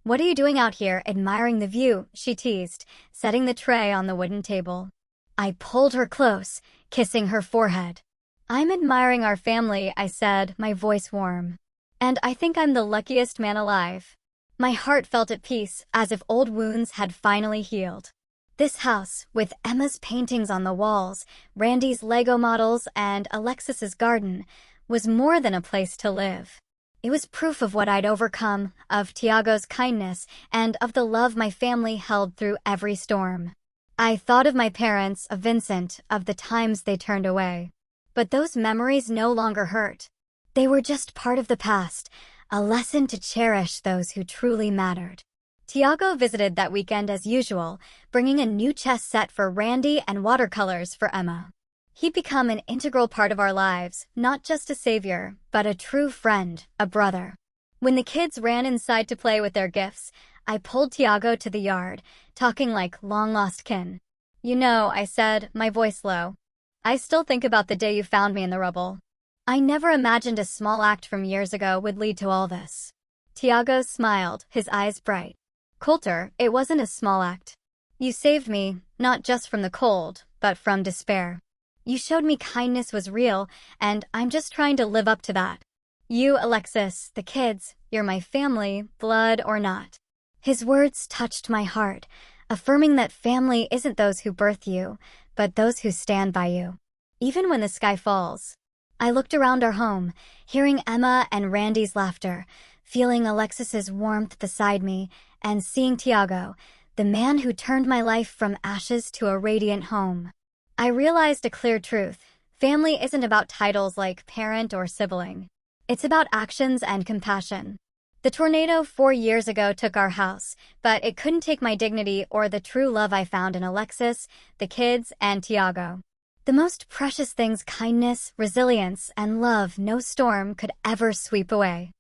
"What are you doing out here, admiring the view?" she teased, setting the tray on the wooden table. I pulled her close, kissing her forehead. "I'm admiring our family," I said, my voice warm. "And I think I'm the luckiest man alive." My heart felt at peace, as if old wounds had finally healed. This house, with Emma's paintings on the walls, Randy's Lego models, and Alexis's garden, was more than a place to live. It was proof of what I'd overcome, of Tiago's kindness, and of the love my family held through every storm. I thought of my parents, of Vincent, of the times they turned away. But those memories no longer hurt. They were just part of the past, a lesson to cherish those who truly mattered. Tiago visited that weekend as usual, bringing a new chess set for Randy and watercolors for Emma. He'd become an integral part of our lives, not just a savior, but a true friend, a brother. When the kids ran inside to play with their gifts, I pulled Tiago to the yard, talking like long-lost kin. "You know," I said, my voice low, "I still think about the day you found me in the rubble. I never imagined a small act from years ago would lead to all this." Tiago smiled, his eyes bright. "Coulter, it wasn't a small act. You saved me, not just from the cold, but from despair. You showed me kindness was real, and I'm just trying to live up to that. You, Alexis, the kids, you're my family, blood or not." His words touched my heart, affirming that family isn't those who birth you, but those who stand by you, even when the sky falls. I looked around our home, hearing Emma and Randy's laughter, feeling Alexis's warmth beside me, and seeing Tiago, the man who turned my life from ashes to a radiant home. I realized a clear truth. Family isn't about titles like parent or sibling. It's about actions and compassion. The tornado 4 years ago took our house, but it couldn't take my dignity or the true love I found in Alexis, the kids, and Tiago. The most precious things: kindness, resilience, and love no storm could ever sweep away.